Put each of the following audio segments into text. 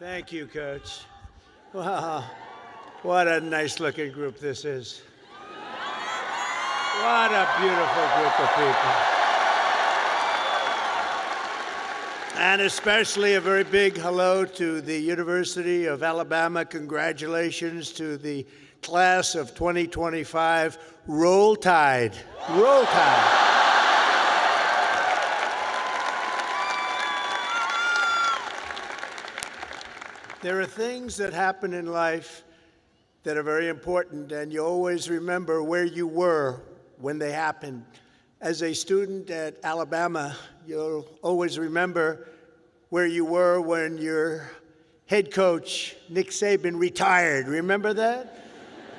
Thank you, Coach. Wow, what a nice-looking group this is. What a beautiful group of people. And especially a very big hello to the University of Alabama. Congratulations to the class of 2025. Roll Tide. Roll Tide. There are things that happen in life that are very important, and you always remember where you were when they happened. As a student at Alabama, you'll always remember where you were when your head coach, Nick Saban, retired. Remember that?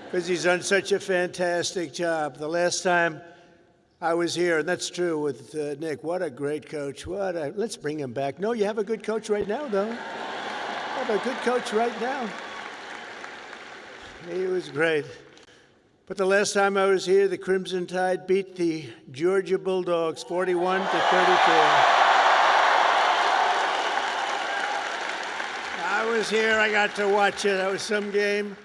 Because he's done such a fantastic job. The last time I was here, and that's true with Nick, what a great coach. Let's bring him back. No, you have a good coach right now, though. You have a good coach right now. He was great. But the last time I was here, the Crimson Tide beat the Georgia Bulldogs 41-34. I was here, I got to watch it. That was some game.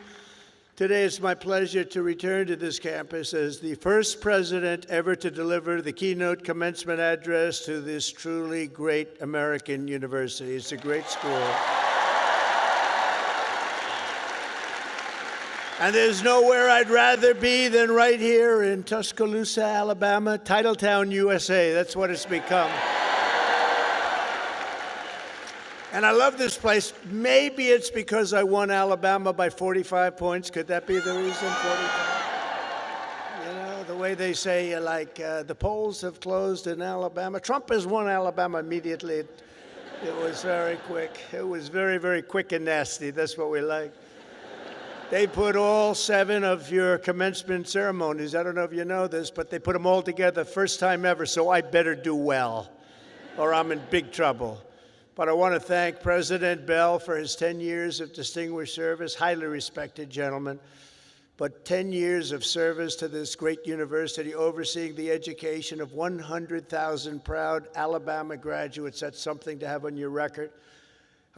Today it's my pleasure to return to this campus as the first president ever to deliver the keynote commencement address to this truly great American university. It's a great school. And there's nowhere I'd rather be than right here in Tuscaloosa, Alabama, Titletown, USA. That's what it's become. And I love this place. Maybe it's because I won Alabama by 45 points. Could that be the reason? 45? You know, the way they say, the polls have closed in Alabama. Trump has won Alabama immediately. It was very quick. It was very, very quick and nasty. That's what we like. They put all 7 of your commencement ceremonies, I don't know if you know this, but they put them all together first time ever, so I better do well, or I'm in big trouble. But I want to thank President Bell for his 10 years of distinguished service, highly respected gentleman, but 10 years of service to this great university, overseeing the education of 100,000 proud Alabama graduates. That's something to have on your record.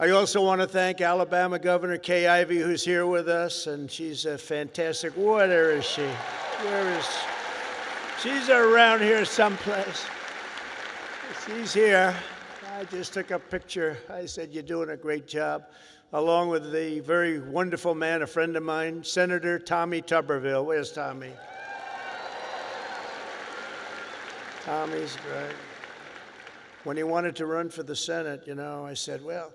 I also want to thank Alabama Governor Kay Ivey, who's here with us, and she's a fantastic. Where is she? Where is she? She's around here someplace. She's here. I just took a picture. I said, you're doing a great job, along with the very wonderful man, a friend of mine, Senator Tommy Tuberville. Where's Tommy? Tommy's great. When he wanted to run for the Senate, I said, well,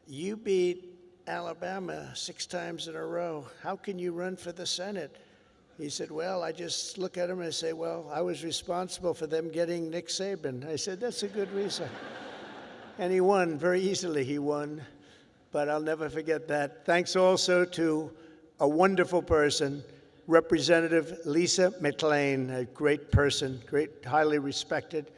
you beat Alabama 6 times in a row. How can you run for the Senate? He said, well, I just look at him and I say, well, I was responsible for them getting Nick Saban. I said, that's a good reason. And he won, very easily he won, but I'll never forget that. Thanks also to a wonderful person, Representative Lisa McClain, a great person, great, highly respected.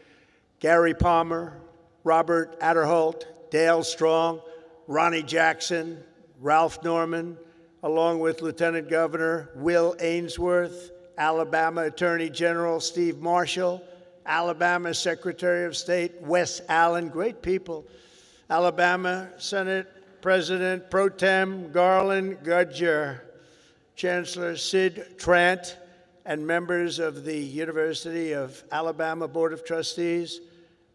Gary Palmer, Robert Adderholt, Dale Strong, Ronnie Jackson, Ralph Norman, along with Lieutenant Governor Will Ainsworth, Alabama Attorney General Steve Marshall, Alabama Secretary of State Wes Allen, great people, Alabama Senate President Pro Tem Garland Gudger, Chancellor Sid Trant, and members of the University of Alabama Board of Trustees.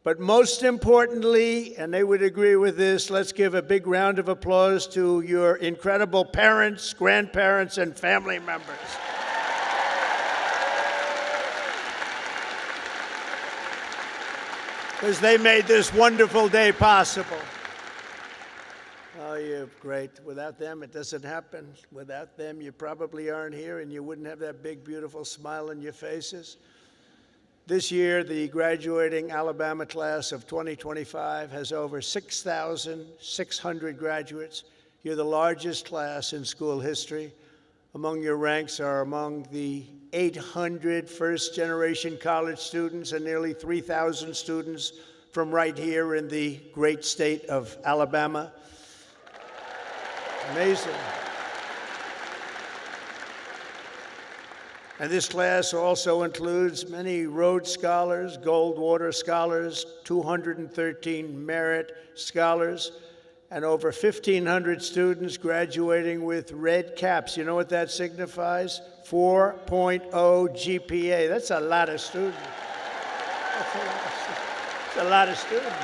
But most importantly, and they would agree with this, let's give a big round of applause to your incredible parents, grandparents, and family members. Because they made this wonderful day possible. Oh, you're great. Without them, it doesn't happen. Without them, you probably aren't here, and you wouldn't have that big, beautiful smile on your faces. This year, the graduating Alabama class of 2025 has over 6,600 graduates. You're the largest class in school history. Among your ranks are among the 800 first-generation college students and nearly 3,000 students from right here in the great state of Alabama. Amazing. And this class also includes many Rhodes Scholars, Goldwater Scholars, 213 Merit Scholars, and over 1,500 students graduating with red caps. You know what that signifies? 4.0 GPA. That's a lot of students. That's a lot of students.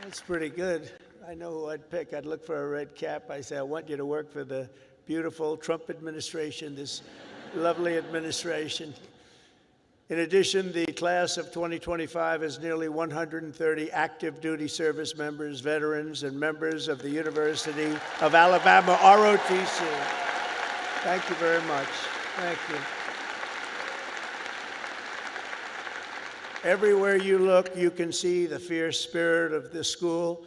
That's pretty good. I know who I'd pick. I'd look for a red cap. I say, I want you to work for the beautiful Trump administration, this lovely administration. In addition, the class of 2025 has nearly 130 active duty service members, veterans, and members of the University of Alabama, ROTC. Thank you very much. Thank you. Everywhere you look, you can see the fierce spirit of this school,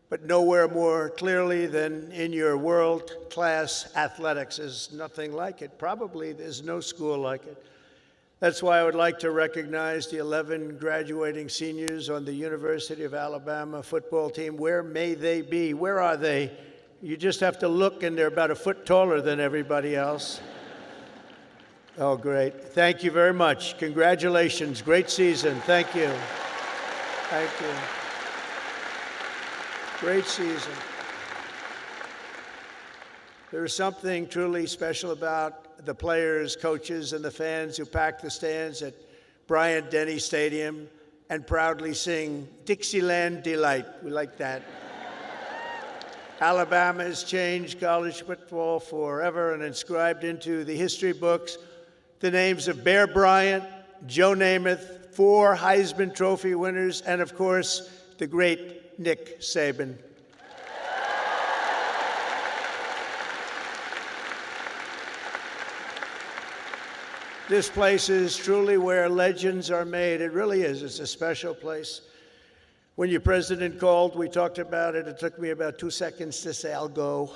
but nowhere more clearly than in your world-class athletics. There's nothing like it. Probably there's no school like it. That's why I would like to recognize the 11 graduating seniors on the University of Alabama football team. Where may they be? Where are they? You just have to look, and they're about a foot taller than everybody else. Oh, great. Thank you very much. Congratulations. Great season. Thank you. Thank you. Great season. There is something truly special about the players, coaches, and the fans who pack the stands at Bryant-Denny Stadium and proudly sing Dixieland Delight. We like that. Alabama has changed college football forever and inscribed into the history books the names of Bear Bryant, Joe Namath, 4 Heisman Trophy winners, and of course, the great Nick Saban. This place is truly where legends are made. It really is. It's a special place. When your president called, we talked about it. It took me about 2 seconds to say, I'll go.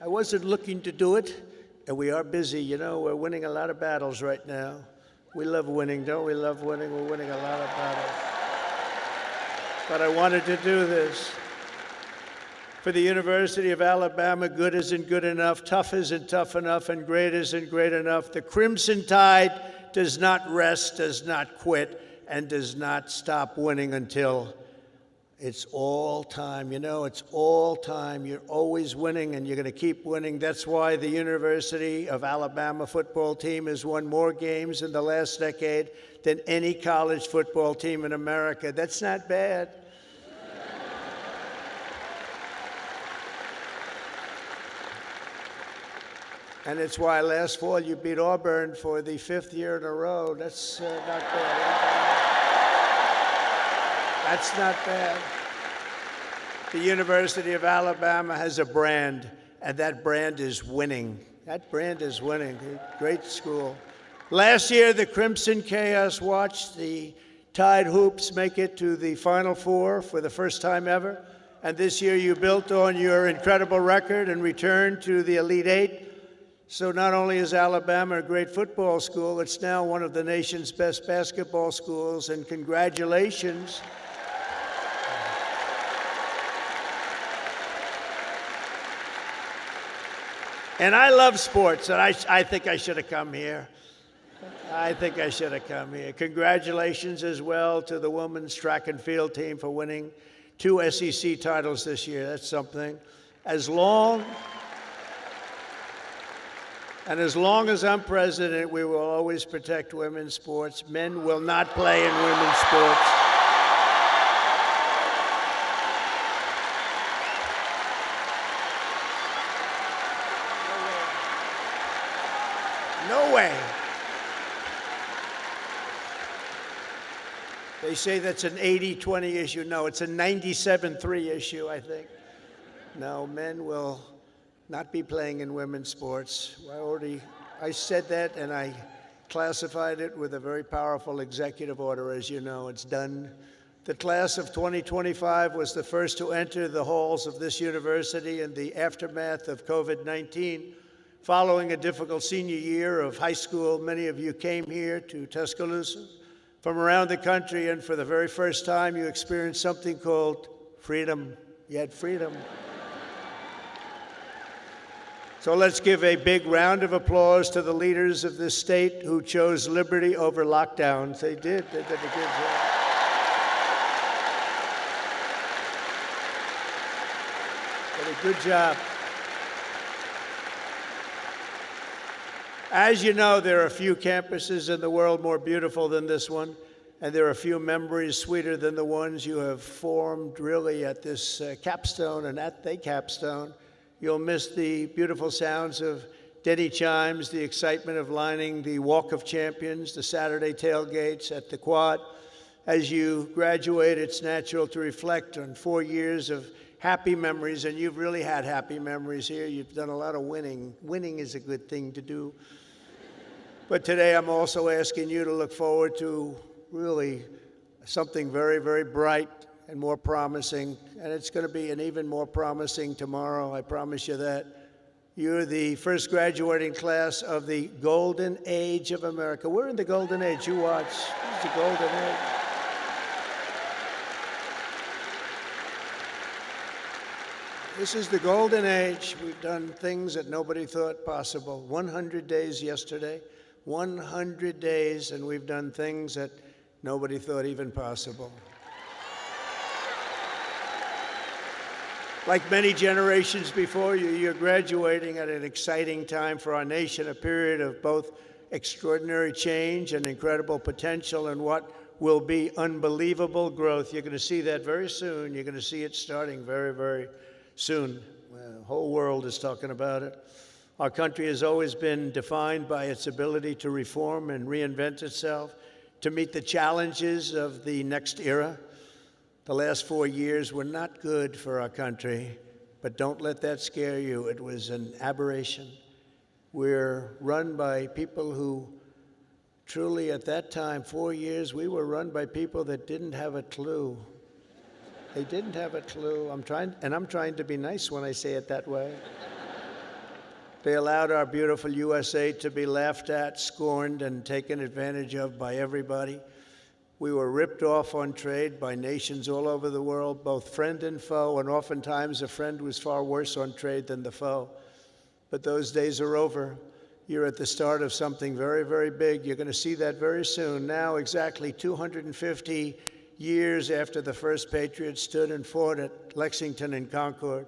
I wasn't looking to do it, and we are busy. You know, we're winning a lot of battles right now. We love winning, don't we? Love winning. We're winning a lot of battles. But I wanted to do this. For the University of Alabama, good isn't good enough, tough isn't tough enough, and great isn't great enough. The Crimson Tide does not rest, does not quit, and does not stop winning until it's all time. You know, it's all time. You're always winning, and you're going to keep winning. That's why the University of Alabama football team has won more games in the last decade than any college football team in America. That's not bad. And it's why last fall you beat Auburn for the 5th year in a row. That's not bad. That's not bad. The University of Alabama has a brand, and that brand is winning. That brand is winning. Great school. Last year, the Crimson Chaos watched the Tide Hoops make it to the Final Four for the first time ever. And this year, you built on your incredible record and returned to the Elite Eight. So not only is Alabama a great football school, it's now one of the nation's best basketball schools, and congratulations. And I love sports, and I think I should have come here. I think I should have come here. Congratulations as well to the women's track and field team for winning 2 SEC titles this year. That's something. As long as I'm president, we will always protect women's sports. Men will not play in women's sports. No way. They say that's an 80-20 issue. No, it's a 97-3 issue, I think. No, men will not be playing in women's sports. I said that, and I classified it with a very powerful executive order. As you know, it's done. The class of 2025 was the first to enter the halls of this university in the aftermath of COVID-19. Following a difficult senior year of high school, many of you came here to Tuscaloosa from around the country, and for the very first time, you experienced something called freedom. You had freedom. So let's give a big round of applause to the leaders of this state who chose liberty over lockdowns. They did a good job. Did a good job. As you know, there are a few campuses in the world more beautiful than this one, and there are a few memories sweeter than the ones you have formed really at this capstone and at the capstone. You'll miss the beautiful sounds of Denny chimes, the excitement of lining the Walk of Champions, the Saturday tailgates at the Quad. As you graduate, it's natural to reflect on 4 years of happy memories, and you've really had happy memories here. You've done a lot of winning. Winning is a good thing to do. But today I'm also asking you to look forward to really something very, very bright and more promising, and it's going to be an even more promising tomorrow, I promise you that. You're the first graduating class of the golden age of America. We're in the golden age. You watch. It's the golden age. This is the golden age. We've done things that nobody thought possible. 100 days yesterday, 100 days, and we've done things that nobody thought even possible. Like many generations before you, you're graduating at an exciting time for our nation, a period of both extraordinary change and incredible potential and what will be unbelievable growth. You're going to see that very soon. You're going to see it starting very, very soon. The whole world is talking about it. Our country has always been defined by its ability to reform and reinvent itself, to meet the challenges of the next era. The last 4 years were not good for our country, but don't let that scare you. It was an aberration. We're run by people who truly, at that time, 4 years, we were run by people that didn't have a clue. They didn't have a clue. I'm trying to be nice when I say it that way. They allowed our beautiful USA to be laughed at, scorned, and taken advantage of by everybody. We were ripped off on trade by nations all over the world, both friend and foe, and oftentimes a friend was far worse on trade than the foe. But those days are over. You're at the start of something very, very big. You're going to see that very soon. Now, exactly 250 years after the first Patriots stood and fought at Lexington and Concord,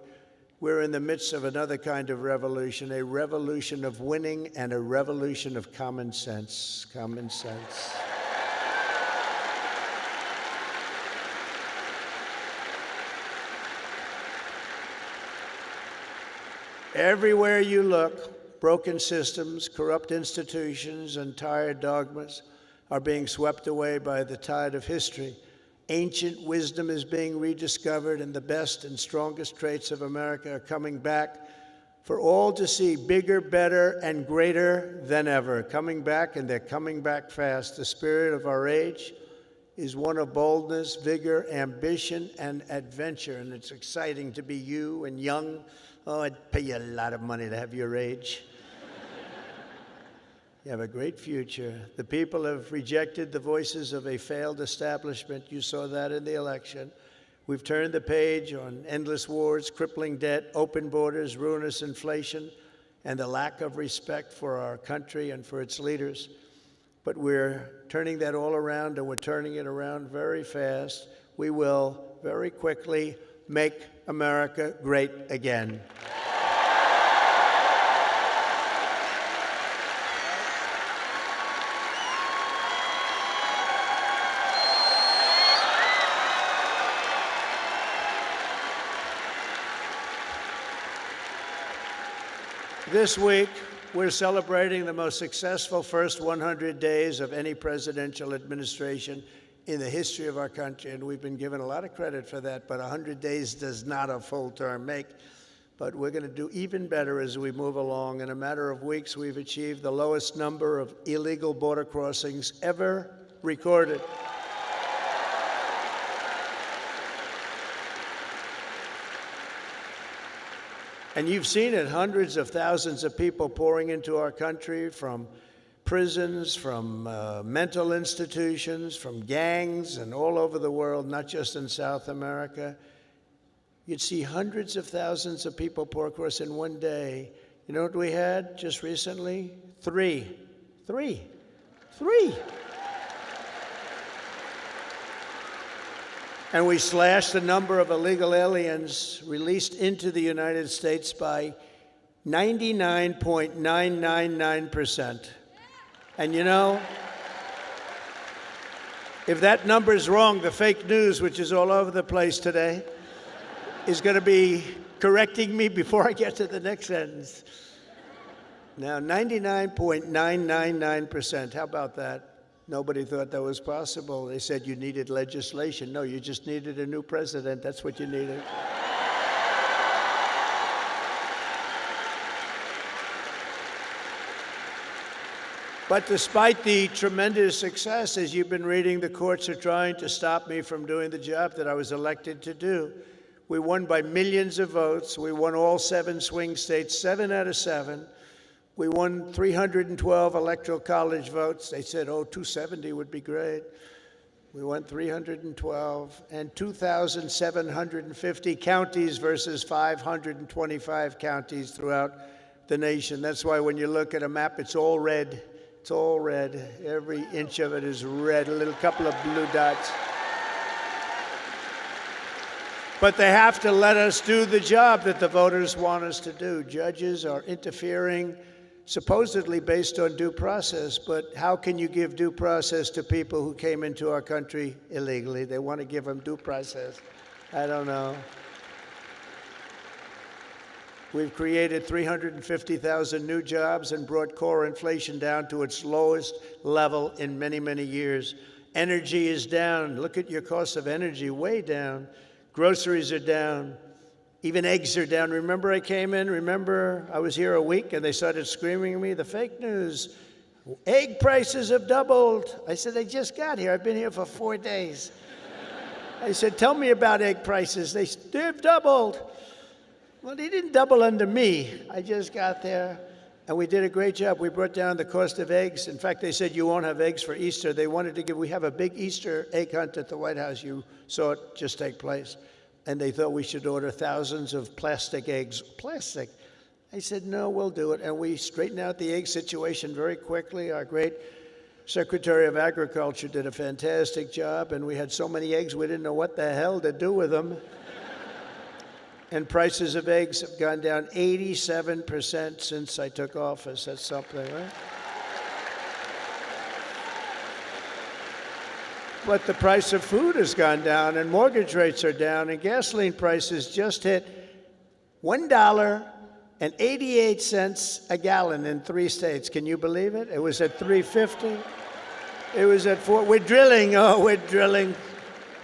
we're in the midst of another kind of revolution, a revolution of winning and a revolution of common sense. Common sense. Everywhere you look, broken systems, corrupt institutions, and tired dogmas are being swept away by the tide of history. Ancient wisdom is being rediscovered, and the best and strongest traits of America are coming back for all to see, bigger, better, and greater than ever. Coming back, and they're coming back fast. The spirit of our age is one of boldness, vigor, ambition, and adventure, and it's exciting to be you and young. Oh, I'd pay you a lot of money to have your age. You have a great future. The people have rejected the voices of a failed establishment. You saw that in the election. We've turned the page on endless wars, crippling debt, open borders, ruinous inflation, and the lack of respect for our country and for its leaders. But we're turning that all around, and we're turning it around very fast. We will very quickly make America great again. This week, we're celebrating the most successful first 100 days of any presidential administration in the history of our country, and we've been given a lot of credit for that, but 100 days does not a full term make. But we're going to do even better as we move along. In a matter of weeks, we've achieved the lowest number of illegal border crossings ever recorded. And you've seen it, hundreds of thousands of people pouring into our country from prisons, from mental institutions, from gangs, and all over the world, not just in South America. You'd see hundreds of thousands of people pour across in one day. You know what we had just recently? Three. And we slashed the number of illegal aliens released into the United States by 99.999%. And you know, if that number is wrong, the fake news, which is all over the place today, is going to be correcting me before I get to the next sentence. Now, 99.999%, how about that? Nobody thought that was possible. They said you needed legislation. No, you just needed a new president. That's what you needed. But despite the tremendous success, as you've been reading, the courts are trying to stop me from doing the job that I was elected to do. We won by millions of votes. We won all 7 swing states, 7 out of 7. We won 312 electoral college votes. They said, 270 would be great. We won 312, and 2,750 counties versus 525 counties throughout the nation. That's why when you look at a map, it's all red. It's all red. Every inch of it is red, a little couple of blue dots. But they have to let us do the job that the voters want us to do. Judges are interfering, supposedly based on due process, but how can you give due process to people who came into our country illegally? They want to give them due process. I don't know. We've created 350,000 new jobs and brought core inflation down to its lowest level in many, many years. Energy is down. Look at your cost of energy, way down. Groceries are down. Even eggs are down. Remember I came in? Remember I was here a week and they started screaming at me, the fake news. Egg prices have doubled. I said, I just got here. I've been here for 4 days. I said, tell me about egg prices. They've doubled. Well, they didn't double under me. I just got there, and we did a great job. We brought down the cost of eggs. In fact, they said you won't have eggs for Easter. They wanted to we have a big Easter egg hunt at the White House. You saw it just take place. And they thought we should order thousands of plastic eggs. Plastic. I said, no, we'll do it. And we straightened out the egg situation very quickly. Our great Secretary of Agriculture did a fantastic job, and we had so many eggs we didn't know what the hell to do with them. And prices of eggs have gone down 87% since I took office. That's something, right? But the price of food has gone down, and mortgage rates are down, and gasoline prices just hit $1.88 a gallon in 3 states. Can you believe it? It was at $3.50. It was at $4. We're drilling. Oh, we're drilling.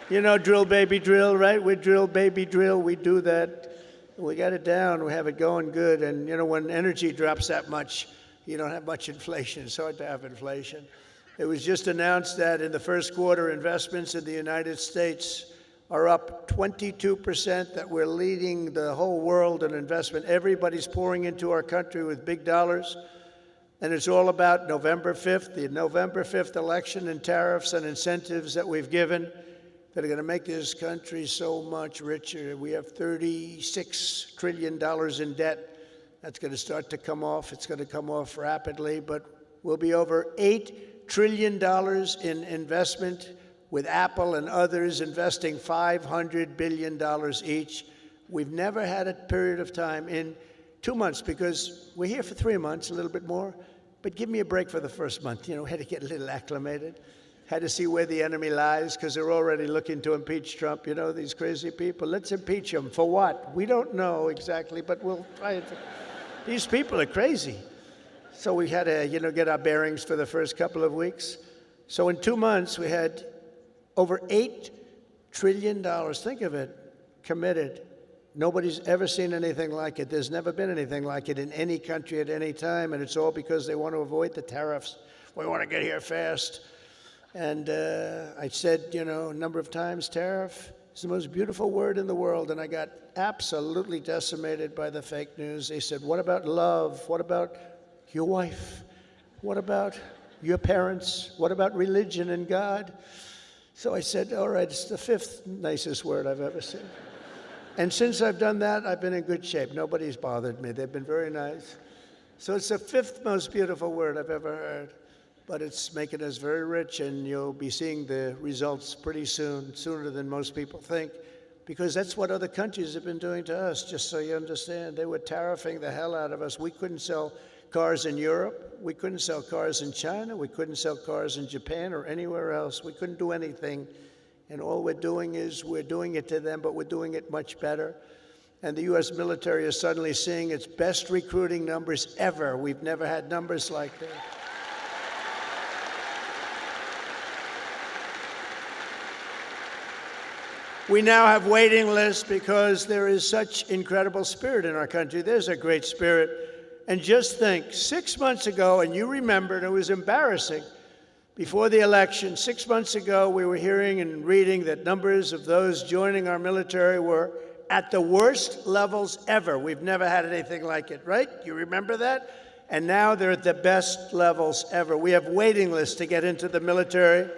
You know, drill, baby, drill, right? We drill, baby, drill. We do that. We got it down. We have it going good. And, you know, when energy drops that much, you don't have much inflation. It's hard to have inflation. It was just announced that in the first quarter, investments in the United States are up 22%, that we're leading the whole world in investment. Everybody's pouring into our country with big dollars. And it's all about November 5th, the November 5th election, and tariffs and incentives that we've given that are going to make this country so much richer. We have $36 trillion in debt. That's going to start to come off. It's going to come off rapidly, but we'll be over $8 trillion in investment, with Apple and others investing $500 billion each. We've never had a period of time in 2 months, because we're here for 3 months, a little bit more, but give me a break for the first month. You know, had to get a little acclimated, had to see where the enemy lies, because they're already looking to impeach Trump. You know, these crazy people. Let's impeach him. For what? We don't know exactly, but we'll try it. These people are crazy. So we had to, you know, get our bearings for the first couple of weeks. So in 2 months, we had over $8 trillion, think of it, committed. Nobody's ever seen anything like it. There's never been anything like it in any country at any time, and it's all because they want to avoid the tariffs. We want to get here fast. And I said, you know, a number of times, tariff is the most beautiful word in the world, and I got absolutely decimated by the fake news. They said, what about love? What about your wife? What about your parents? What about religion and God? So I said, all right, it's the 5th nicest word I've ever seen. And since I've done that, I've been in good shape. Nobody's bothered me. They've been very nice. So it's the fifth most beautiful word I've ever heard. But it's making us very rich, and you'll be seeing the results pretty soon, sooner than most people think, because that's what other countries have been doing to us, just so you understand. They were tariffing the hell out of us. We couldn't sell cars in Europe. We couldn't sell cars in China. We couldn't sell cars in Japan or anywhere else. We couldn't do anything. And all we're doing is we're doing it to them, but we're doing it much better. And the U.S. military is suddenly seeing its best recruiting numbers ever. We've never had numbers like that. We now have waiting lists because there is such incredible spirit in our country. There's a great spirit. And just think, 6 months ago, and you remember, and it was embarrassing, before the election, 6 months ago, we were hearing and reading that numbers of those joining our military were at the worst levels ever. We've never had anything like it, right? You remember that? And now they're at the best levels ever. We have waiting lists to get into the military.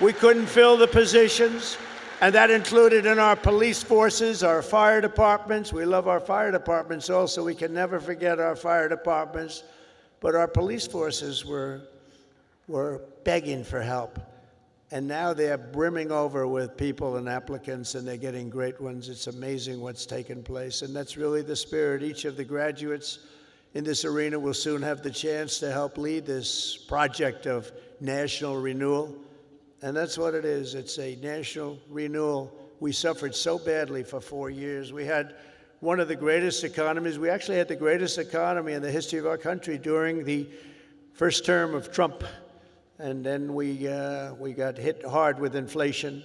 We couldn't fill the positions, and that included in our police forces, our fire departments. We love our fire departments also. We can never forget our fire departments. But our police forces were begging for help. And now they're brimming over with people and applicants, and they're getting great ones. It's amazing what's taken place, and that's really the spirit. Each of the graduates in this arena will soon have the chance to help lead this project of national renewal. And that's what it is. It's a national renewal. We suffered so badly for 4 years. We had one of the greatest economies. We actually had the greatest economy in the history of our country during the first term of Trump. And then we got hit hard with inflation.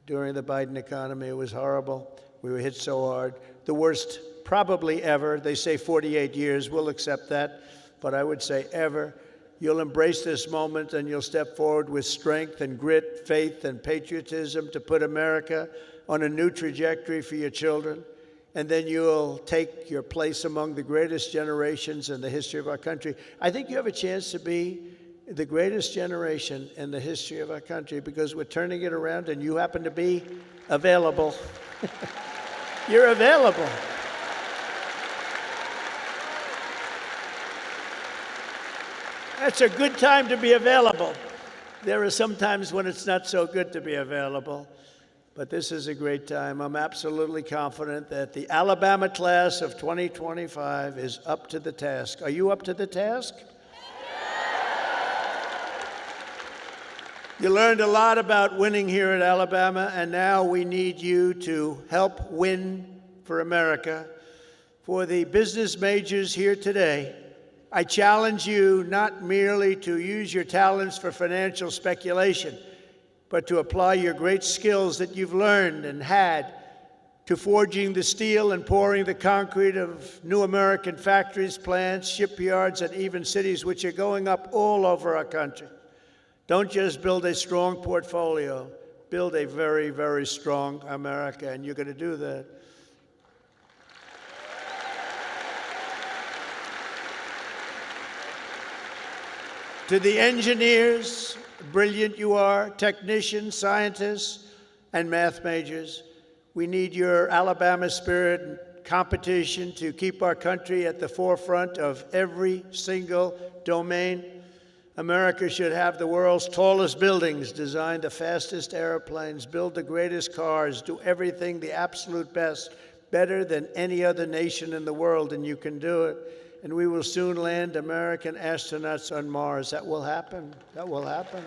During the Biden economy, it was horrible. We were hit so hard. The worst probably ever. They say 48 years. We'll accept that. But I would say ever. You'll embrace this moment, and you'll step forward with strength and grit, faith and patriotism to put America on a new trajectory for your children. And then you'll take your place among the greatest generations in the history of our country. I think you have a chance to be the greatest generation in the history of our country because we're turning it around, and you happen to be available. You're available. That's a good time to be available. There are some times when it's not so good to be available, but this is a great time. I'm absolutely confident that the Alabama class of 2025 is up to the task. Are you up to the task? You learned a lot about winning here at Alabama, and now we need you to help win for America. For the business majors here today, I challenge you not merely to use your talents for financial speculation, but to apply your great skills that you've learned and had to forging the steel and pouring the concrete of new American factories, plants, shipyards, and even cities which are going up all over our country. Don't just build a strong portfolio, build a very, very strong America, and you're going to do that. To the engineers, brilliant you are, technicians, scientists, and math majors, we need your Alabama spirit and competition to keep our country at the forefront of every single domain. America should have the world's tallest buildings, design the fastest airplanes, build the greatest cars, do everything the absolute best, better than any other nation in the world, and you can do it. And we will soon land American astronauts on Mars. That will happen. That will happen.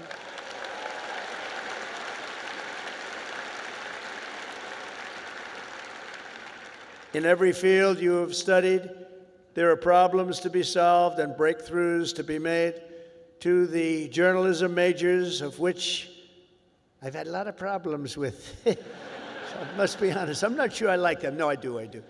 In every field you have studied, there are problems to be solved and breakthroughs to be made. To the journalism majors, of which I've had a lot of problems with. So I must be honest. I'm not sure I like them. No, I do.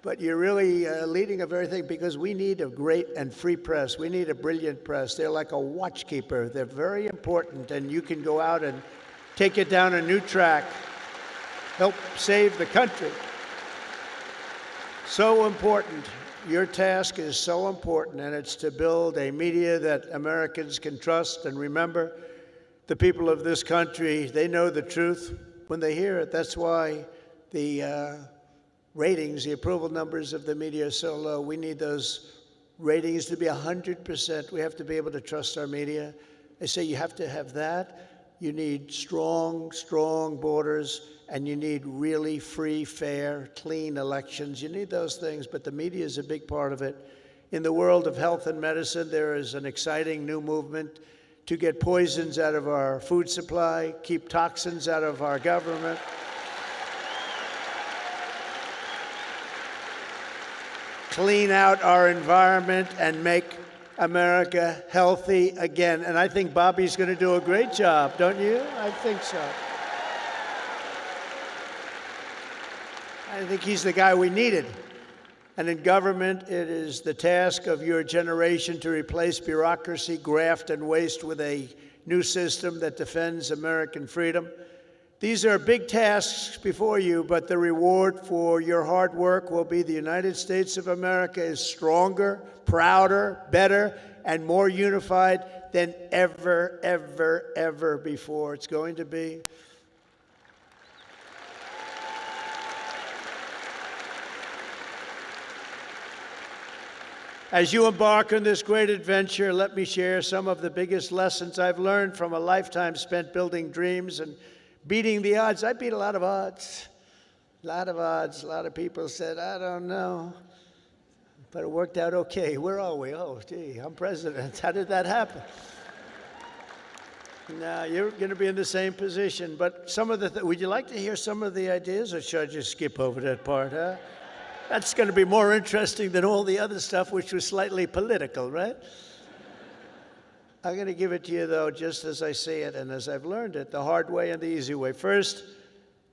But you're really leading a very thing because we need a great and free press. We need a brilliant press. They're like a watchkeeper. They're very important, and you can go out and take it down a new track, help save the country. So important. Your task is so important, and it's to build a media that Americans can trust. And remember, the people of this country, they know the truth when they hear it. That's why the ratings, the approval numbers of the media are so low. We need those ratings to be 100%. We have to be able to trust our media. I say you have to have that. You need strong, strong borders, and you need really free, fair, clean elections. You need those things, but the media is a big part of it. In the world of health and medicine, there is an exciting new movement to get poisons out of our food supply, keep toxins out of our government. Clean out our environment and make America healthy again. And I think Bobby's going to do a great job, don't you? I think so. I think he's the guy we needed. And in government, it is the task of your generation to replace bureaucracy, graft, and waste with a new system that defends American freedom. These are big tasks before you, but the reward for your hard work will be the United States of America is stronger, prouder, better, and more unified than ever, ever, ever before. It's going to be. As you embark on this great adventure, let me share some of the biggest lessons I've learned from a lifetime spent building dreams and beating the odds. I beat a lot of odds, a lot of odds. A lot of people said, I don't know, but it worked out okay. Where are we? Oh, gee, I'm president. How did that happen? Now, you're going to be in the same position, but some of the, would you like to hear some of the ideas, or should I just skip over that part, huh? That's going to be more interesting than all the other stuff, which was slightly political, right? I'm going to give it to you, though, just as I see it and as I've learned it, the hard way and the easy way. First,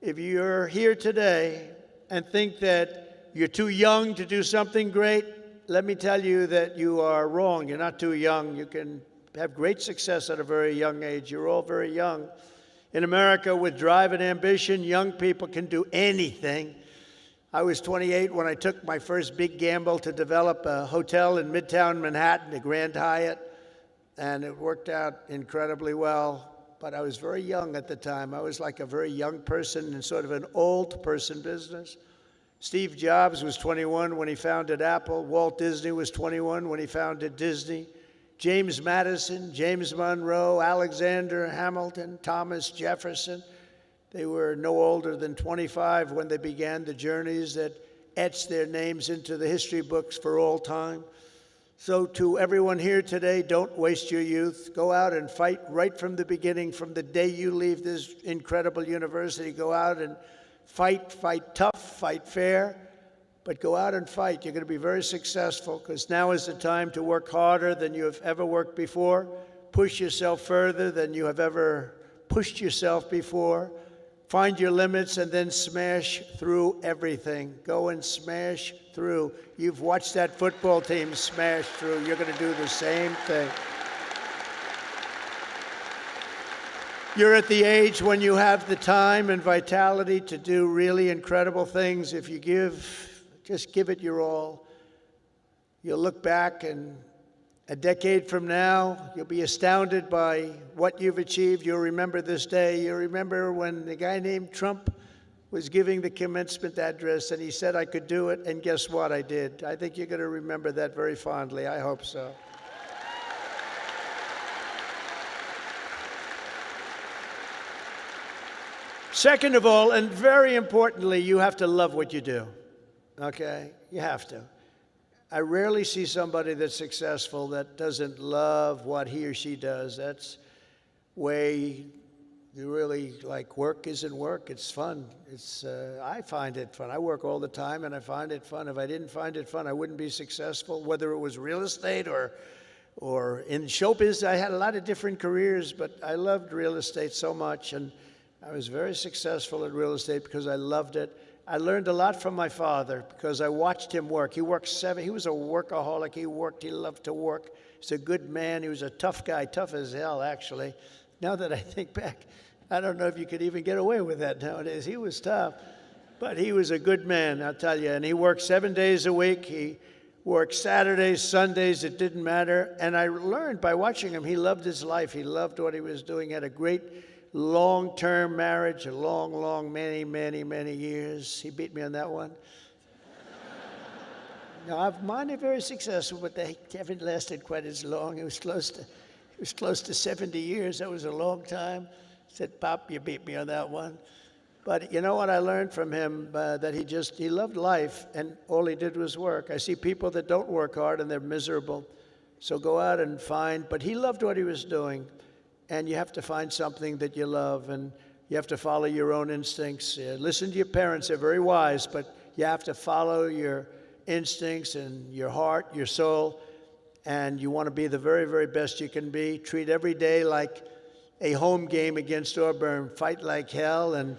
if you're here today and think that you're too young to do something great, let me tell you that you are wrong. You're not too young. You can have great success at a very young age. You're all very young. In America, with drive and ambition, young people can do anything. I was 28 when I took my first big gamble to develop a hotel in Midtown Manhattan, the Grand Hyatt, and it worked out incredibly well. But I was very young at the time. I was like a very young person in sort of an old person business. Steve Jobs was 21 when he founded Apple. Walt Disney was 21 when he founded Disney. James Madison, James Monroe, Alexander Hamilton, Thomas Jefferson. They were no older than 25 when they began the journeys that etched their names into the history books for all time. So to everyone here today, don't waste your youth. Go out and fight right from the beginning, from the day you leave this incredible university. Go out and fight tough, fight fair, but go out and fight. You're going to be very successful, because now is the time to work harder than you have ever worked before. Push yourself further than you have ever pushed yourself before. Find your limits and then smash through everything. Go and smash through. You've watched that football team smash through. You're going to do the same thing. You're at the age when you have the time and vitality to do really incredible things. If you just give it your all. You'll look back, and a decade from now, you'll be astounded by what you've achieved. You'll remember this day. You'll remember when the guy named Trump was giving the commencement address, and he said I could do it, and guess what? I did. I think you're going to remember that very fondly. I hope so. Second of all, and very importantly, you have to love what you do, okay? You have to. I rarely see somebody that's successful that doesn't love what he or she does. That's way you really like. Work isn't work. It's fun. I find it fun. I work all the time, and I find it fun. If I didn't find it fun, I wouldn't be successful, whether it was real estate or in show business. I had a lot of different careers, but I loved real estate so much, and I was very successful at real estate because I loved it. I learned a lot from my father because I watched him work. He worked he was a workaholic. He loved to work. He's a good man. He was a tough guy, tough as hell, actually. Now that I think back, I don't know if you could even get away with that nowadays. He was tough, but he was a good man, I'll tell you. And he worked 7 days a week. He worked Saturdays, Sundays, it didn't matter. And I learned by watching him, he loved his life. He loved what he was doing. He had a great long-term marriage, a long, many years. He beat me on that one. No, mine are very successful, but they haven't lasted quite as long. It was close to 70 years. That was a long time. I said, Pop, you beat me on that one. But you know what I learned from him? That he loved life, and all he did was work. I see people that don't work hard, and they're miserable. So go out and find. But he loved what he was doing, and you have to find something that you love, and you have to follow your own instincts. Listen to your parents. They're very wise, but you have to follow your instincts and your heart, your soul, and you want to be the very, very best you can be. Treat every day like a home game against Auburn. Fight like hell and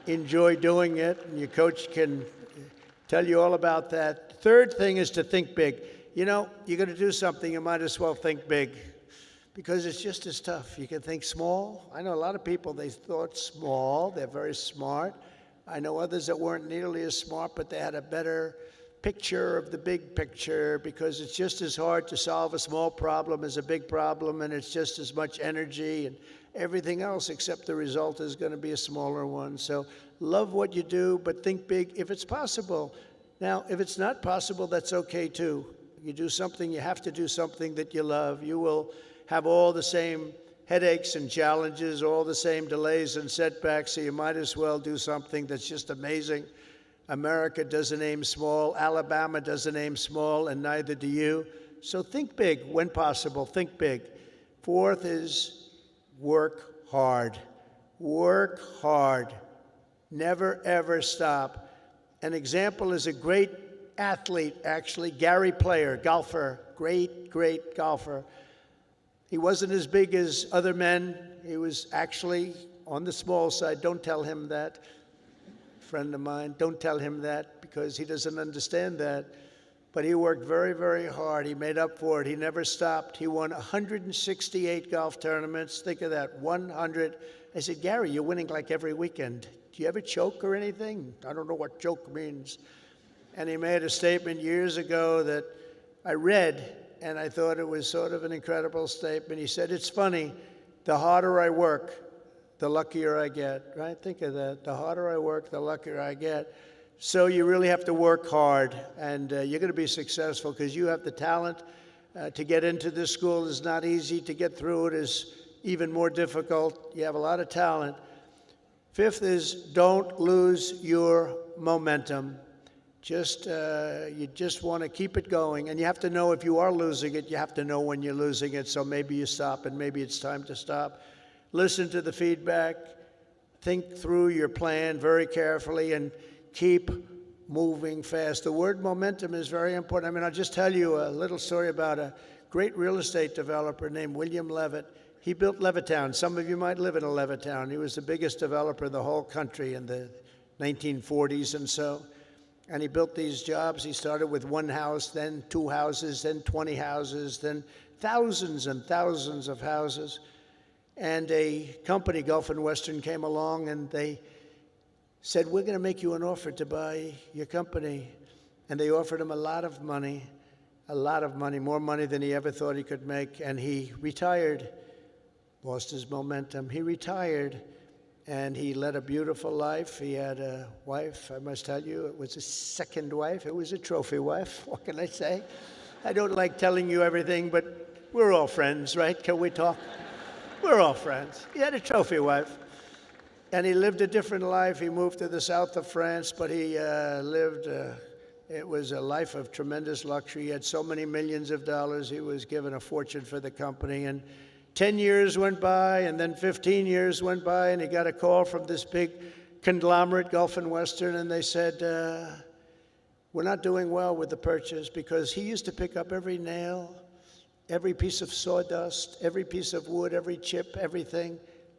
enjoy doing it. And your coach can tell you all about that. Third thing is to think big. You know, you're going to do something, you might as well think big, because it's just as tough. You can think small. I know a lot of people, they thought small. They're very smart. I know others that weren't nearly as smart, but they had a better picture of the big picture, because it's just as hard to solve a small problem as a big problem, and it's just as much energy and everything else, except the result is going to be a smaller one. So love what you do, but think big if it's possible. Now, if it's not possible, that's okay too. You do something, you have to do something that you love. You will have all the same headaches and challenges, all the same delays and setbacks, so you might as well do something that's just amazing. America doesn't aim small, Alabama doesn't aim small, and neither do you. So think big when possible, think big. Fourth is work hard. Work hard. Never, ever stop. An example is a great athlete, actually, Gary Player, golfer, great golfer. He wasn't as big as other men. He was actually on the small side. Don't tell him that. Friend of mine, don't tell him that, because he doesn't understand that. But he worked very, very hard. He made up for it. He never stopped. He won 168 golf tournaments. Think of that, 100. I said, Gary, you're winning like every weekend. Do you ever choke or anything? I don't know what choke means. And he made a statement years ago that I read, and I thought it was sort of an incredible statement. He said, it's funny, the harder I work, the luckier I get, right? Think of that. The harder I work, the luckier I get. So you really have to work hard, and you're going to be successful because you have the talent. To get into this school is not easy. To get through it is even more difficult. You have a lot of talent. Fifth is don't lose your momentum. You just want to keep it going, and you have to know if you are losing it. You have to know when you're losing it, so maybe you stop, and maybe it's time to stop. Listen to the feedback, think through your plan very carefully, and keep moving fast. The word momentum is very important. I mean, I'll just tell you a little story about a great real estate developer named William Levitt. He built Levittown. Some of you might live in a Levittown. He was the biggest developer in the whole country in the 1940s and so. And he built these jobs. He started with one house, then 2 houses, then 20 houses, then thousands and thousands of houses. And a company, Gulf and Western, came along and they said, we're going to make you an offer to buy your company. And they offered him a lot of money, more money than he ever thought he could make. And he retired, lost his momentum. He retired, and he led a beautiful life. He had a wife, I must tell you, it was a second wife. It was a trophy wife, what can I say? I don't like telling you everything, but we're all friends, right? Can we talk? We're all friends. He had a trophy wife, and he lived a different life. He moved to the south of France, but he it was a life of tremendous luxury. He had so many millions of dollars. He was given a fortune for the company, and 10 years went by, and then 15 years went by, and he got a call from this big conglomerate, Gulf and Western, and they said, we're not doing well with the purchase, because he used to pick up every nail, every piece of sawdust, every piece of wood, every chip, everything,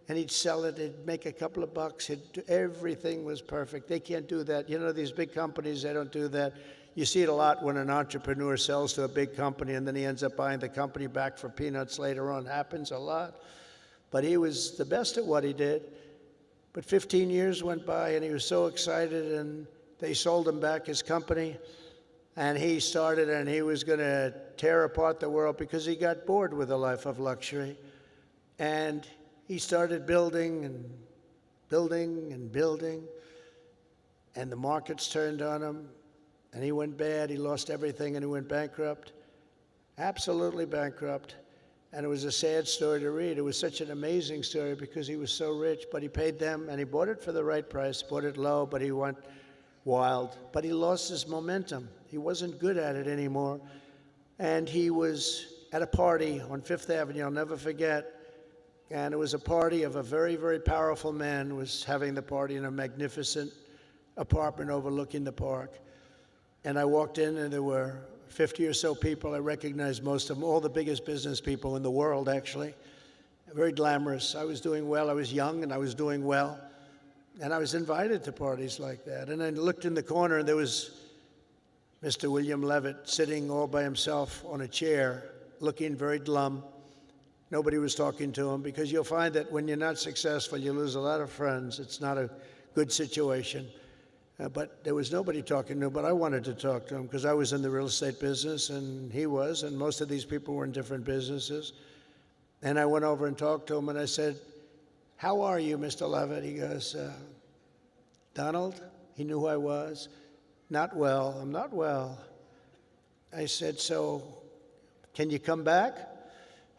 and he'd sell it. He'd make a couple of bucks. Everything was perfect. They can't do that. You know, these big companies, they don't do that. You see it a lot when an entrepreneur sells to a big company and then he ends up buying the company back for peanuts later on. Happens a lot. But he was the best at what he did. But 15 years went by, and he was so excited, and they sold him back his company. And he started, and he was going to tear apart the world because he got bored with a life of luxury. And he started building and building and building, and the markets turned on him, and he went bad. He lost everything, and he went bankrupt, absolutely bankrupt. And it was a sad story to read. It was such an amazing story because he was so rich, but he paid them, and he bought it for the right price, bought it low, but he went wild. But he lost his momentum. He wasn't good at it anymore. And he was at a party on Fifth Avenue, I'll never forget. And it was a party of a very, very powerful man who was having the party in a magnificent apartment overlooking the park. And I walked in, and there were 50 or so people. I recognized most of them, all the biggest business people in the world, actually. Very glamorous. I was doing well. I was young, and I was doing well. And I was invited to parties like that. And I looked in the corner, and there was Mr. William Levitt sitting all by himself on a chair, looking very glum. Nobody was talking to him, because you'll find that when you're not successful, you lose a lot of friends. It's not a good situation. But there was nobody talking to him, but I wanted to talk to him because I was in the real estate business, and he was, and most of these people were in different businesses. And I went over and talked to him, and I said, "How are you, Mr. Levitt?" He goes, "Donald?" He knew who I was. "Not well. I'm not well." I said, "So can you come back?"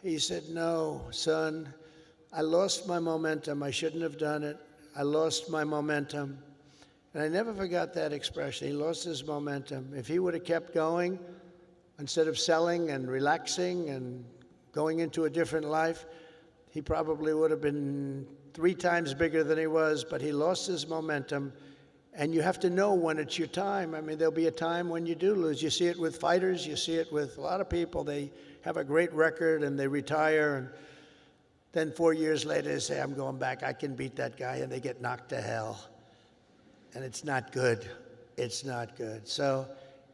He said, "No, son, I lost my momentum. I shouldn't have done it. I lost my momentum." And I never forgot that expression. He lost his momentum. If he would have kept going, instead of selling and relaxing and going into a different life, he probably would have been 3 times bigger than he was, but he lost his momentum. And you have to know when it's your time. I mean, there'll be a time when you do lose. You see it with fighters. You see it with a lot of people. They have a great record, and they retire, and then 4 years later they say, "I'm going back. I can beat that guy," and they get knocked to hell. And it's not good. It's not good. So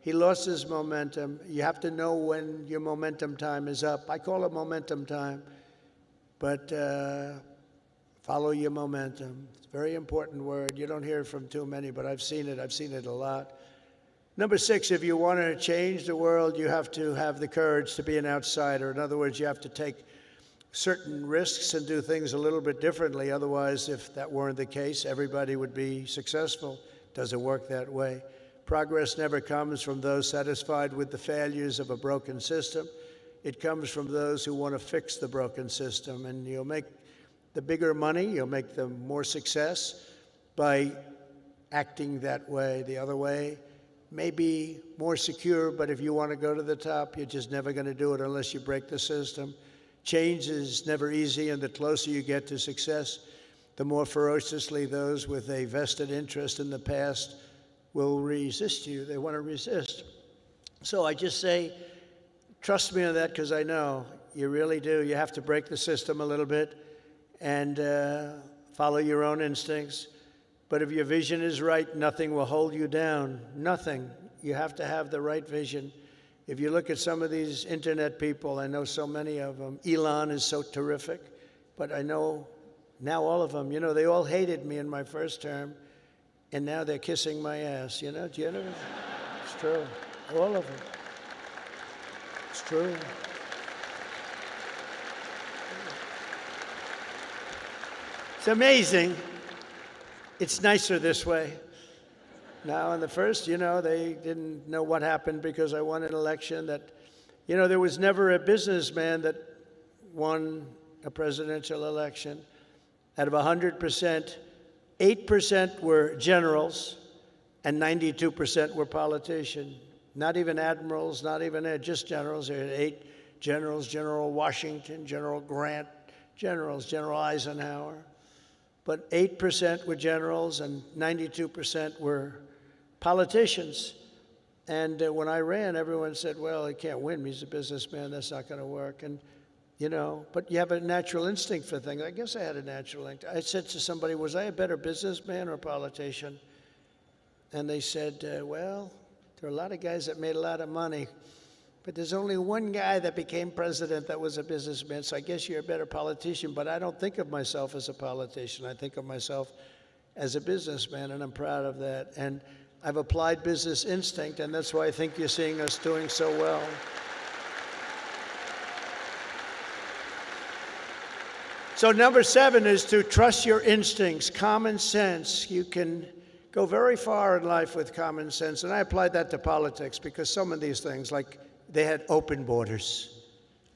he lost his momentum. You have to know when your momentum time is up. I call it momentum time. But follow your momentum. It's a very important word. You don't hear it from too many, but I've seen it. I've seen it a lot. Number 6, if you want to change the world, you have to have the courage to be an outsider. In other words, you have to take certain risks and do things a little bit differently. Otherwise, if that weren't the case, everybody would be successful. It doesn't work that way. Progress never comes from those satisfied with the failures of a broken system. It comes from those who want to fix the broken system. And you'll make the bigger money, you'll make the more success by acting that way. The other way may be more secure, but if you want to go to the top, you're just never going to do it unless you break the system. Change is never easy, and the closer you get to success, the more ferociously those with a vested interest in the past will resist you. They want to resist. So I just say, trust me on that, because I know you really do. You have to break the system a little bit and follow your own instincts. But if your vision is right, nothing will hold you down. Nothing. You have to have the right vision. If you look at some of these internet people, I know so many of them. Elon is so terrific, but I know now all of them, they all hated me in my first term, and now they're kissing my ass, do you know? It's true. All of them. It's true. It's amazing. It's nicer this way. Now, in the first, they didn't know what happened because I won an election that, there was never a businessman that won a presidential election. Out of 100%, 8% were generals and 92% were politicians. Not even admirals, not even just generals. There were 8 generals: General Washington, General Grant, General Eisenhower. But 8% were generals and 92% were politicians. And when I ran, everyone said, "Well, he can't win. He's a businessman. That's not going to work." And, but you have a natural instinct for things. I guess I had a natural instinct. I said to somebody, "Was I a better businessman or a politician?" And they said, "Well, there are a lot of guys that made a lot of money, but there's only one guy that became president that was a businessman, so I guess you're a better politician." But I don't think of myself as a politician. I think of myself as a businessman, and I'm proud of that. And I've applied business instinct, and that's why I think you're seeing us doing so well. So number 7 is to trust your instincts, common sense. You can go very far in life with common sense. And I applied that to politics because some of these things, like they had open borders.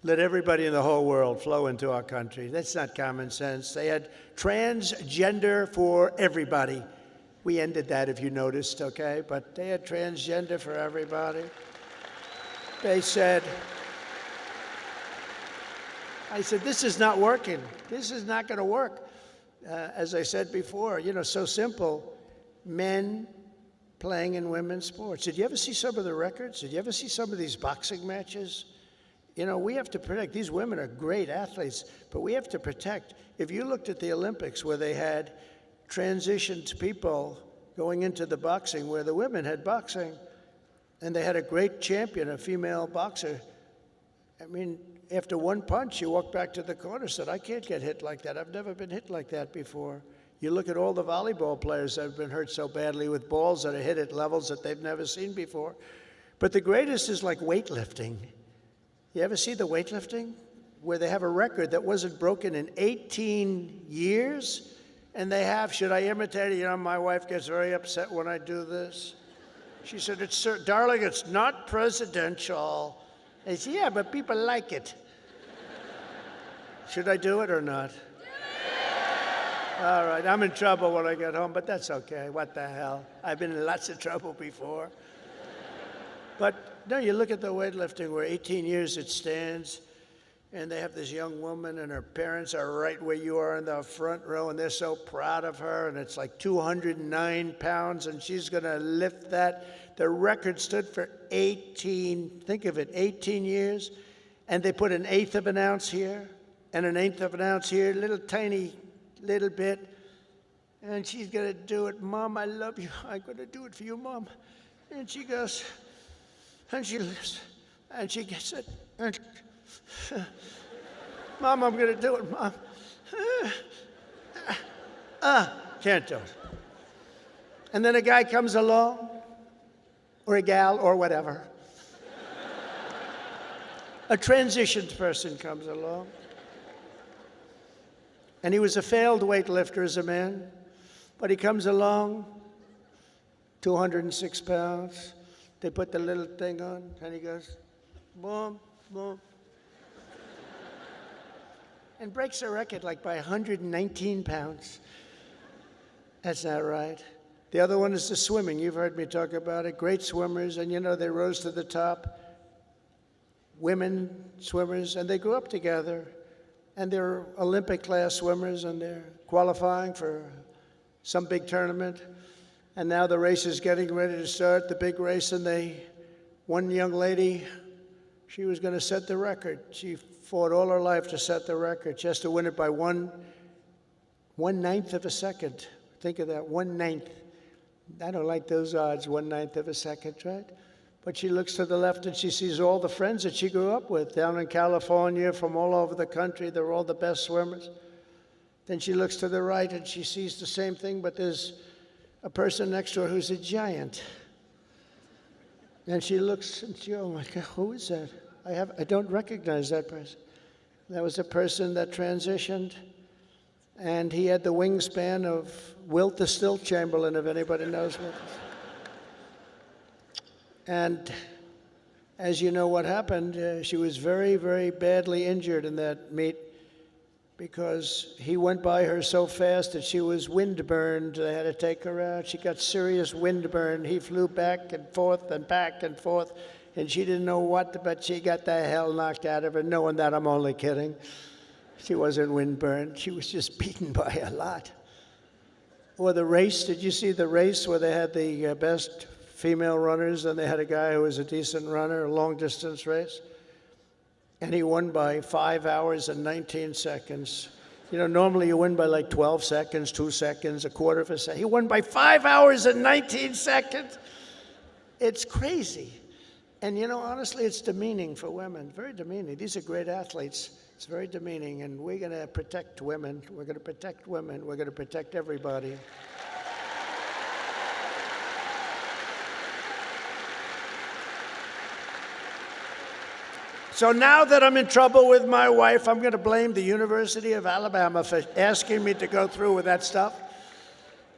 Let everybody in the whole world flow into our country. That's not common sense. They had transgender for everybody. We ended that, if you noticed, okay? But they had transgender for everybody. They said, I said, this is not working. This is not going to work. As I said before, so simple. Men playing in women's sports. Did you ever see some of the records? Did you ever see some of these boxing matches? We have to protect. These women are great athletes, but we have to protect. If you looked at the Olympics where they had transitioned people going into the boxing, where the women had boxing, and they had a great champion, a female boxer. I mean, after one punch, she walked back to the corner and said, I can't get hit like that. I've never been hit like that before. You look at all the volleyball players that have been hurt so badly with balls that are hit at levels that they've never seen before. But the greatest is like weightlifting. You ever see the weightlifting? Where they have a record that wasn't broken in 18 years? And they have, should I imitate it? My wife gets very upset when I do this. She said, darling, it's not presidential. I said, yeah, but people like it. Should I do it or not? All right, I'm in trouble when I get home, but that's okay. What the hell? I've been in lots of trouble before. But no, you look at the weightlifting where 18 years it stands, and they have this young woman, and her parents are right where you are in the front row, and they're so proud of her, and it's like 209 pounds, and she's going to lift that. The record stood for 18, think of it, 18 years, and they put 1/8 of an ounce here, and 1/8 of an ounce here, little bit, and she's going to do it. Mom, I love you. I'm going to do it for you, Mom. And she goes, and she lifts, and she gets it. And, Mom, I'm going to do it, Mom. Can't do it. And then a guy comes along, or a gal, or whatever. A transitioned person comes along. And he was a failed weightlifter as a man, but he comes along, 206 pounds. They put the little thing on, and he goes, boom, boom. And breaks the record like by 119 pounds. That's not right. The other one is the swimming. You've heard me talk about it. Great swimmers, and they rose to the top. Women swimmers, and they grew up together. And they're Olympic-class swimmers, and they're qualifying for some big tournament. And now the race is getting ready to start, the big race, and one young lady, she was going to set the record. She fought all her life to set the record. She has to win it by 1/9 of a second. Think of that, 1/9. I don't like those odds, 1/9 of a second, right? But she looks to the left and she sees all the friends that she grew up with down in California, from all over the country. They're all the best swimmers. Then she looks to the right and she sees the same thing, but there's a person next to her who's a giant. And she looks and she, oh my God, who is that? I don't recognize that person. That was a person that transitioned, and he had the wingspan of Wilt the Stilt Chamberlain, if anybody knows what. And as you know what happened, she was very, very badly injured in that meet because he went by her so fast that she was windburned. They had to take her out. She got serious windburn. He flew back and forth, and she didn't know what, but she got the hell knocked out of her, knowing that I'm only kidding. She wasn't windburned. She was just beaten by a lot. Or the race, did you see the race where they had the best female runners, and they had a guy who was a decent runner, a long-distance race, and he won by 5 hours and 19 seconds. Normally you win by like 12 seconds, 2 seconds, a quarter of a second. He won by 5 hours and 19 seconds. It's crazy. And honestly, it's demeaning for women, very demeaning. These are great athletes. It's very demeaning, and we're going to protect women. We're going to protect women. We're going to protect everybody. So now that I'm in trouble with my wife, I'm going to blame the University of Alabama for asking me to go through with that stuff.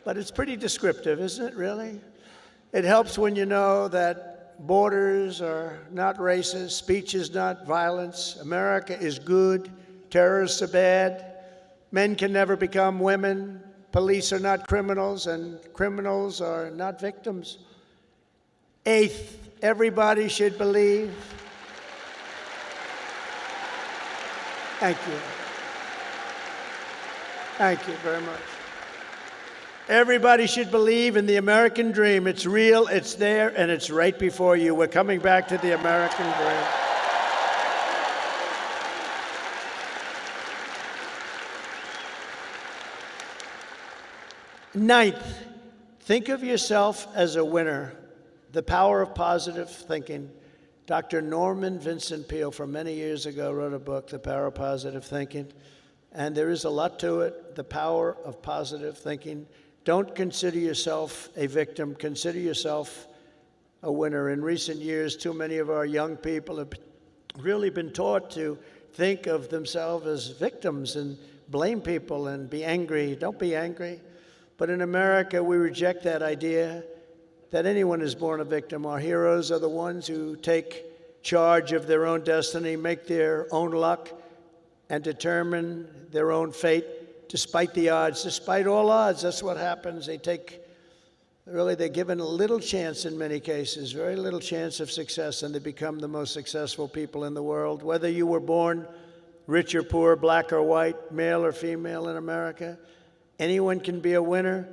But it's pretty descriptive, isn't it, really? It helps when you know that borders are not racist, speech is not violence, America is good, terrorists are bad, men can never become women, police are not criminals, and criminals are not victims. Eighth, everybody should believe. Thank you. Thank you very much. Everybody should believe in the American dream. It's real, it's there, and it's right before you. We're coming back to the American dream. Ninth, think of yourself as a winner. The power of positive thinking. Dr. Norman Vincent Peale, from many years ago, wrote a book, The Power of Positive Thinking, and there is a lot to it, the power of positive thinking. Don't consider yourself a victim. Consider yourself a winner. In recent years, too many of our young people have really been taught to think of themselves as victims and blame people and be angry. Don't be angry. But in America, we reject that idea that anyone is born a victim. Our heroes are the ones who take charge of their own destiny, make their own luck, and determine their own fate despite the odds, despite all odds. That's what happens. They're given a little chance in many cases, very little chance of success, and they become the most successful people in the world. Whether you were born rich or poor, black or white, male or female in America, anyone can be a winner.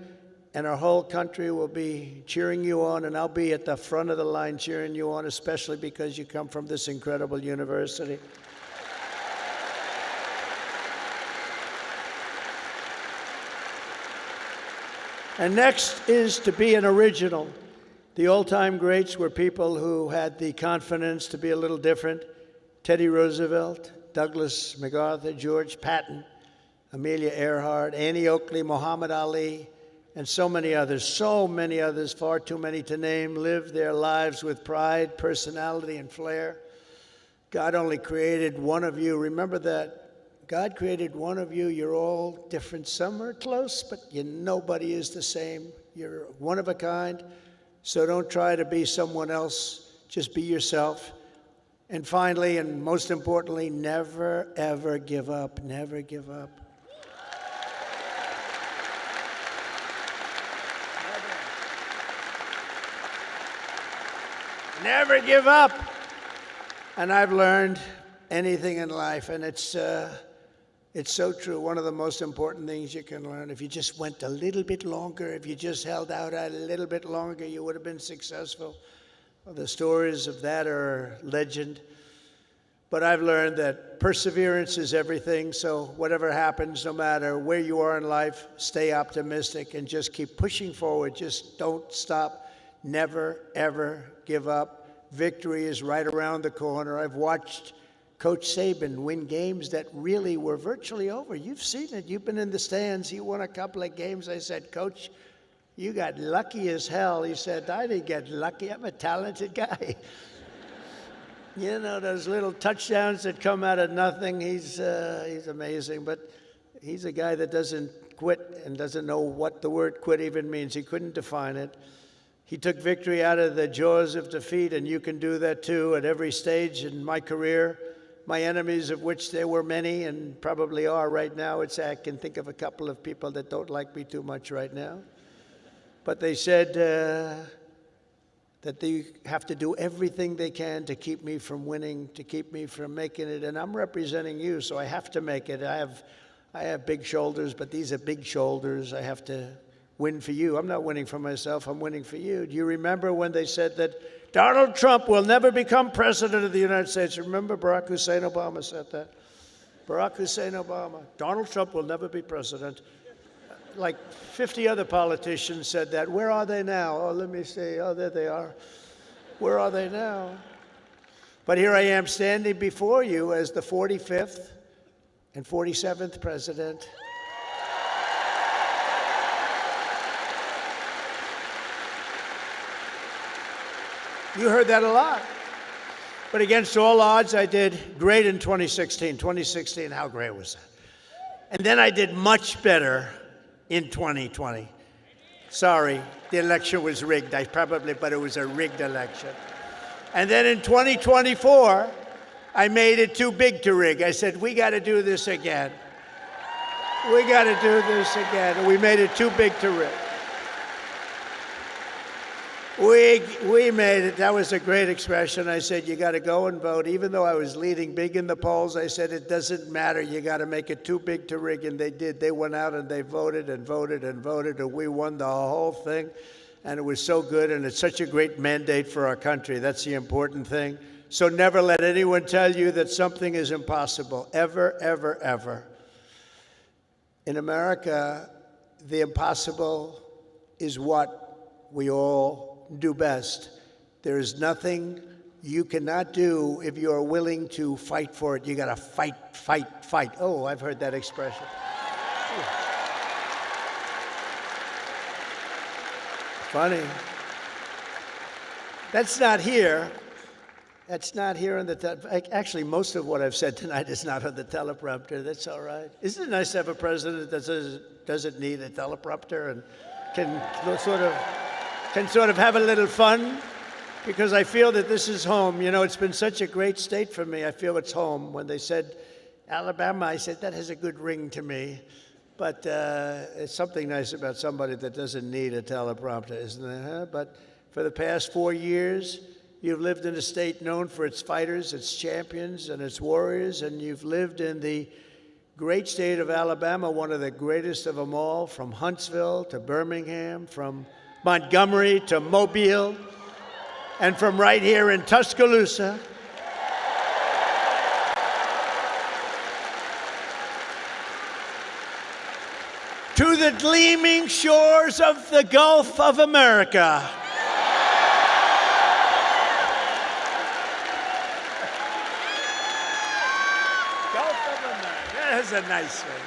And our whole country will be cheering you on, and I'll be at the front of the line cheering you on, especially because you come from this incredible university. And next is to be an original. The old-time greats were people who had the confidence to be a little different. Teddy Roosevelt, Douglas MacArthur, George Patton, Amelia Earhart, Annie Oakley, Muhammad Ali, and so many others, far too many to name, lived their lives with pride, personality, and flair. God only created one of you. Remember that. God created one of you. You're all different. Some are close, but nobody is the same. You're one of a kind, so don't try to be someone else. Just be yourself. And finally, and most importantly, never, ever give up. Never give up. Never give up. And I've learned anything in life, and it's so true. One of the most important things you can learn, if you just went a little bit longer, if you just held out a little bit longer, you would have been successful. Well, the stories of that are legend. But I've learned that perseverance is everything, so whatever happens, no matter where you are in life, stay optimistic and just keep pushing forward. Just don't stop. Never, ever give up. Victory is right around the corner. I've watched Coach Saban win games that really were virtually over. You've seen it. You've been in the stands. He won a couple of games. I said, Coach, you got lucky as hell. He said, I didn't get lucky. I'm a talented guy. You know, those little touchdowns that come out of nothing, he's amazing. But he's a guy that doesn't quit and doesn't know what the word quit even means. He couldn't define it. He took victory out of the jaws of defeat, and you can do that too at every stage in my career. My enemies, of which there were many and probably are right now, I can think of a couple of people that don't like me too much right now. But they said that they have to do everything they can to keep me from winning, to keep me from making it. And I'm representing you, so I have to make it. I have big shoulders, but these are big shoulders. I have to win for you. I'm not winning for myself. I'm winning for you. Do you remember when they said that Donald Trump will never become president of the United States? Remember Barack Hussein Obama said that? Barack Hussein Obama. Donald Trump will never be president. Like 50 other politicians said that. Where are they now? Oh, let me see. Oh, there they are. Where are they now? But here I am standing before you as the 45th and 47th president. You heard that a lot. But against all odds, I did great in 2016. 2016, how great was that? And then I did much better in 2020. Sorry, the election was rigged. But it was a rigged election. And then in 2024, I made it too big to rig. I said, we got to do this again. We got to do this again. And we made it too big to rig. We made it. That was a great expression. I said, you got to go and vote. Even though I was leading big in the polls, I said, it doesn't matter. You got to make it too big to rig. And they did. They went out and they voted and voted and voted. And we won the whole thing. And it was so good. And it's such a great mandate for our country. That's the important thing. So never let anyone tell you that something is impossible. Ever, ever, ever. In America, the impossible is what we all do best. There is nothing you cannot do if you are willing to fight for it. You got to fight, fight, fight. Oh, I've heard that expression. Funny. That's not here. That's not here on the actually, most of what I've said tonight is not on the teleprompter. That's all right. Isn't it nice to have a president that doesn't need a teleprompter and can sort of have a little fun? Because I feel that this is home. You know, it's been such a great state for me. I feel it's home. When they said Alabama, I said, that has a good ring to me. But it's something nice about somebody that doesn't need a teleprompter, isn't there? Huh? But for the past 4 years, you've lived in a state known for its fighters, its champions, and its warriors, and you've lived in the great state of Alabama, one of the greatest of them all, from Huntsville to Birmingham, from Montgomery to Mobile, and from right here in Tuscaloosa. To the gleaming shores of the Gulf of America. That's a nice thing.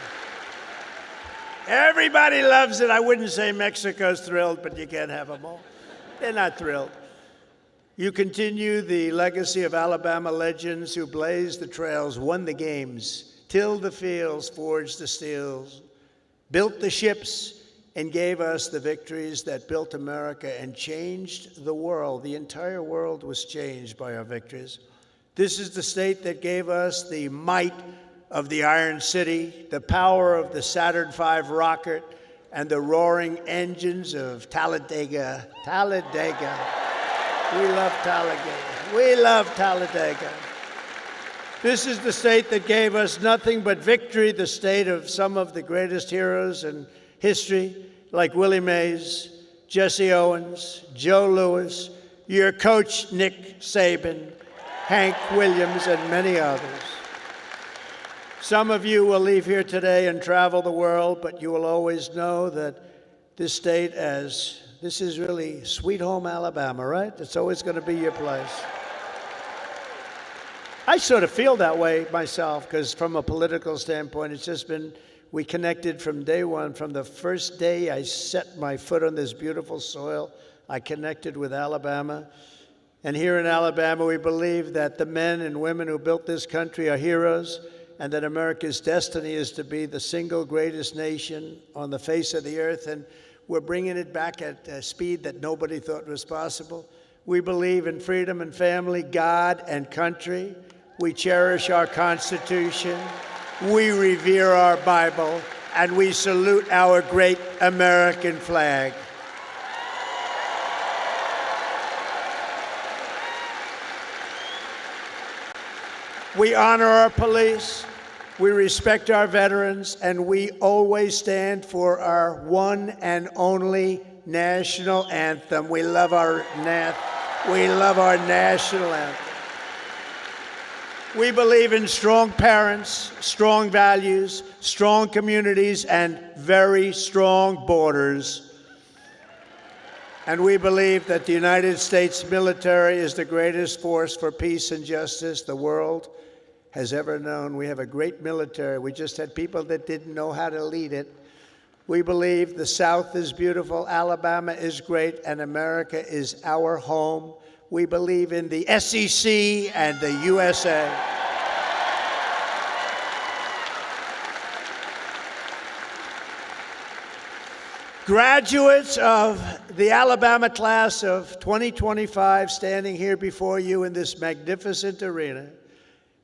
Everybody loves it. I wouldn't say Mexico's thrilled, but you can't have them all. They're not thrilled. You continue the legacy of Alabama legends who blazed the trails, won the games, tilled the fields, forged the steels, built the ships, and gave us the victories that built America and changed the world. The entire world was changed by our victories. This is the state that gave us the might of the Iron City, the power of the Saturn V rocket, and the roaring engines of Talladega. Talladega. We love Talladega. We love Talladega. This is the state that gave us nothing but victory, the state of some of the greatest heroes in history, like Willie Mays, Jesse Owens, Joe Louis, your coach, Nick Saban, Hank Williams, and many others. Some of you will leave here today and travel the world, but you will always know that this state this is really sweet home Alabama, right? It's always going to be your place. I sort of feel that way myself, because from a political standpoint, it's just been, we connected from day one. From the first day I set my foot on this beautiful soil, I connected with Alabama. And here in Alabama, we believe that the men and women who built this country are heroes, and that America's destiny is to be the single greatest nation on the face of the earth. And we're bringing it back at a speed that nobody thought was possible. We believe in freedom and family, God and country. We cherish our Constitution. We revere our Bible. And we salute our great American flag. We honor our police. We respect our veterans, and we always stand for our one and only national anthem. We love our national anthem. We believe in strong parents, strong values, strong communities, and very strong borders. And we believe that the United States military is the greatest force for peace and justice the world has ever known. We have a great military. We just had people that didn't know how to lead it. We believe the South is beautiful, Alabama is great, and America is our home. We believe in the SEC and the USA. Graduates of the Alabama class of 2025 standing here before you in this magnificent arena,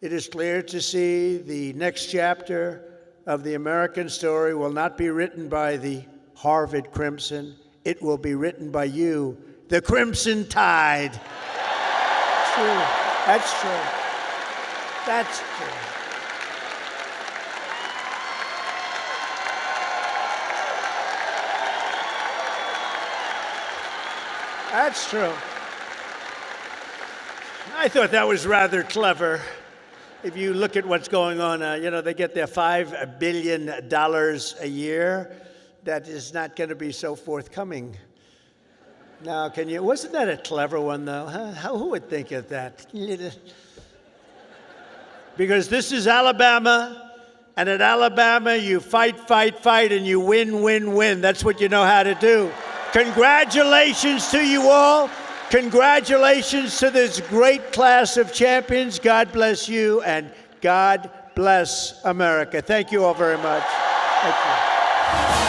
it is clear to see the next chapter of the American story will not be written by the Harvard Crimson. It will be written by you, the Crimson Tide. True. That's true. That's true. That's true. I thought that was rather clever. If you look at what's going on, they get their $5 billion a year. That is not going to be so forthcoming. Now, wasn't that a clever one, though? Huh? Who would think of that? Because this is Alabama, and at Alabama, you fight, and you win. That's what you know how to do. Congratulations to you all. Congratulations to this great class of champions. God bless you, and God bless America. Thank you all very much. Thank you.